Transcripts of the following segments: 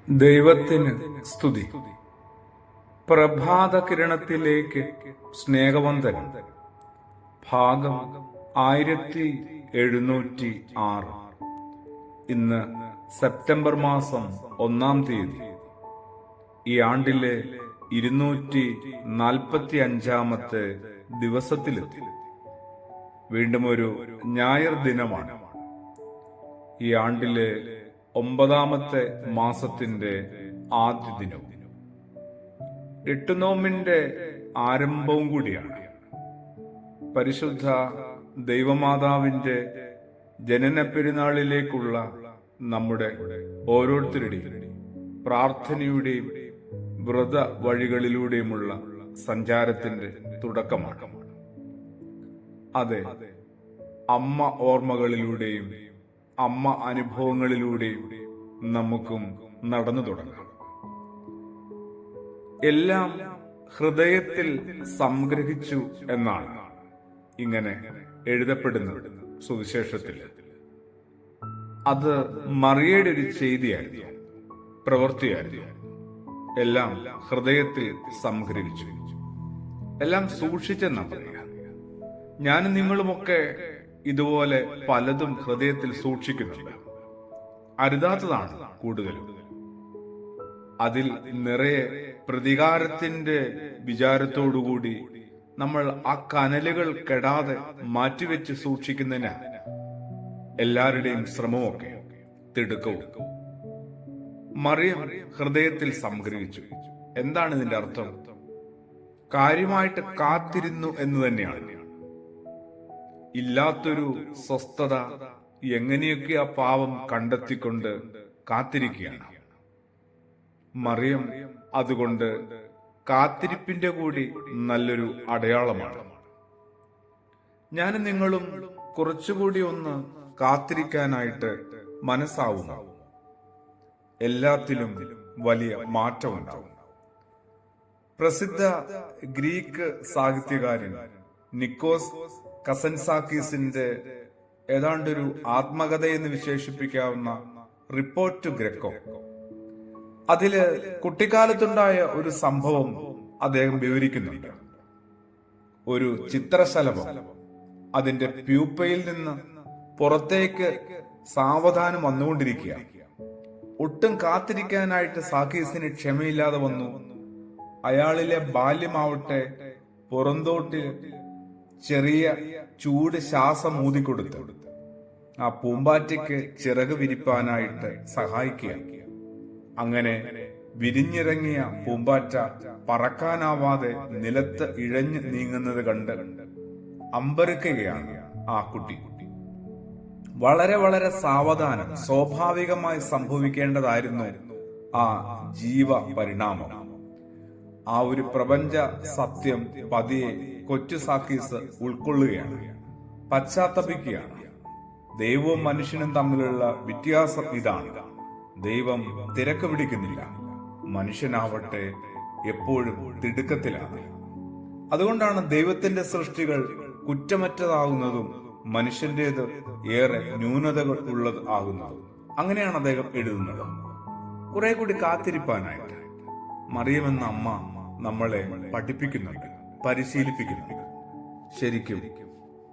ദൈവത്തിന് സ്തുതി. പ്രഭാത കിരണത്തിലേക്ക് സ്നേഹവന്ദനം. ഭാഗം 1706. ഇന്ന് സെപ്റ്റംബർ മാസം 1-ാം തീയതി. ഈ ആണ്ടിലെ 245-ാമത്തെ ദിവസത്തിലെത്തി. വീണ്ടും ഒരു ഞായർ ദിനമാണ്. ഈ ആണ്ടിലെ 9-ാമത്തെ മാസത്തിന്റെ ആദ്യ ദിനവും എട്ടുനോമ്പിന്റെ ആരംഭവും കൂടിയാണ്. പരിശുദ്ധ ദൈവമാതാവിന്റെ ജനന പെരുന്നാളിലേക്കുള്ള നമ്മുടെ ഓരോരുത്തരുടെയും പ്രാർത്ഥനയുടെയും വ്രത വഴികളിലൂടെയുമുള്ള സഞ്ചാരത്തിന്റെ തുടക്കമാണ്. അതെ, അമ്മ ഓർമ്മകളിലൂടെയും അമ്മ അനുഭവങ്ങളിലൂടെയും നമുക്കും നടന്നു തുടങ്ങാം. എല്ലാം ഹൃദയത്തിൽ സംഗ്രഹിച്ചു എന്നാണ് ഇങ്ങനെ എഴുതപ്പെടുന്നത് സുവിശേഷത്തിൽ. അത് മറിയയുടെ ഒരു ചെയ്തിയായിരുന്നു, പ്രവൃത്തിയായിരുന്നു. എല്ലാം ഹൃദയത്തിൽ സംഗ്രഹിച്ചു, എല്ലാം സൂക്ഷിച്ചെന്നാ പറയുക. ഞാനും നിങ്ങളുമൊക്കെ ഇതുപോലെ പലതും ഹൃദയത്തിൽ സൂക്ഷിക്കുന്നുണ്ട്. അരുതാത്തതാണ് കൂടുതലും. അതിൽ നിറയെ പ്രതികാരത്തിന്റെ വിചാരത്തോടുകൂടി നമ്മൾ ആ കനലുകൾ കെടാതെ മാറ്റിവെച്ച് സൂക്ഷിക്കുന്നതിന് എല്ലാവരുടെയും ശ്രമമൊക്കെ തിടുക്കവും. മറിയം ഹൃദയത്തിൽ സംഗ്രഹിച്ചു. എന്താണ് ഇതിന്റെ അർത്ഥം? കാര്യമായിട്ട് കാത്തിരുന്നു എന്ന് തന്നെയാണ്. ഇല്ലാത്തൊരു സ്വസ്ഥത എങ്ങനെയൊക്കെ ആ പാവം കണ്ടെത്തിക്കൊണ്ട് കാത്തിരിക്കുകയാണ് മറിയം. അതുകൊണ്ട് കാത്തിരിപ്പിന്റെ കൂടി നല്ലൊരു അടയാളമാണ്. ഞാനും നിങ്ങളും കുറച്ചുകൂടി ഒന്ന് കാത്തിരിക്കാനായിട്ട് മനസ്സാവുന്നു. എല്ലാത്തിലും വലിയ മാറ്റമുണ്ടാവും. പ്രസിദ്ധ ഗ്രീക്ക് സാഹിത്യകാരൻ നിക്കോസ് കസൻസാക്കീസിന്റെ ഏതാണ്ടൊരു ആത്മകഥയെന്ന് വിശേഷിപ്പിക്കാവുന്ന റിപ്പോർട്ട് ടു ഗ്രേക്കോ, അതില് കുട്ടിക്കാലത്തുണ്ടായ ഒരു സംഭവം അദ്ദേഹം വിവരിക്കുന്നുണ്ട്. ഒരു ചിത്രശലഭം അതിന്റെ പ്യൂപ്പയിൽ നിന്ന് പുറത്തേക്ക് സാവധാനം വന്നുകൊണ്ടിരിക്കുക. ഒട്ടും കാത്തിരിക്കാനായിട്ട് സാക്കീസിന് ക്ഷമയില്ലാതെ വന്നു. അയാളിലെ ബാല്യമാവട്ടെ പുറന്തോട്ടിൽ ചെറിയ ചൂട് ശ്വാസം ഊതിക്കൊടുത്ത് ആ പൂമ്പാറ്റയ്ക്ക് ചിറക് വിരിപ്പാനായിട്ട് സഹായിക്കുക. അങ്ങനെ വിരിഞ്ഞിറങ്ങിയ പൂമ്പാറ്റ പറക്കാനാവാതെ നിലത്ത് ഇഴഞ്ഞു നീങ്ങുന്നത് കണ്ട് അമ്പരക്കുകയാണ് ആ കുട്ടി. വളരെ വളരെ സാവധാനം, സ്വാഭാവികമായി സംഭവിക്കേണ്ടതായിരുന്നു ആ ജീവ പരിണാമം. ആ ഒരു പ്രപഞ്ച സത്യം പതിയെ കൊച്ചു സാക്കീസ് ഉൾക്കൊള്ളുകയാണ്, പശ്ചാത്തപിക്കുകയാണ്. ദൈവവും മനുഷ്യനും തമ്മിലുള്ള വ്യത്യാസം ഇതാണ്. ദൈവം തിരക്ക് പിടിക്കുന്നില്ല, മനുഷ്യനാവട്ടെ എപ്പോഴും തിടുക്കത്തിലാണ്. അതുകൊണ്ടാണ് ദൈവത്തിന്റെ സൃഷ്ടികൾ കുറ്റമറ്റതാകുന്നതും മനുഷ്യന്റേത് ഏറെ ന്യൂനതകൾ ഉള്ളത് ആകുന്നതും. അങ്ങനെയാണ് അദ്ദേഹം എഴുതുന്നത്. കുറെ കൂടി കാത്തിരിപ്പാനായിട്ട് മറിയമെന്ന അമ്മ നമ്മളെ പഠിപ്പിക്കുന്നുണ്ട്, പരിശീലിപ്പിക്കുന്നുണ്ട്. ശരിക്കും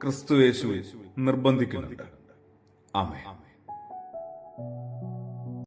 ക്രിസ്തുയേശു നിർബന്ധിക്കുന്നുണ്ട്. ആമേൻ.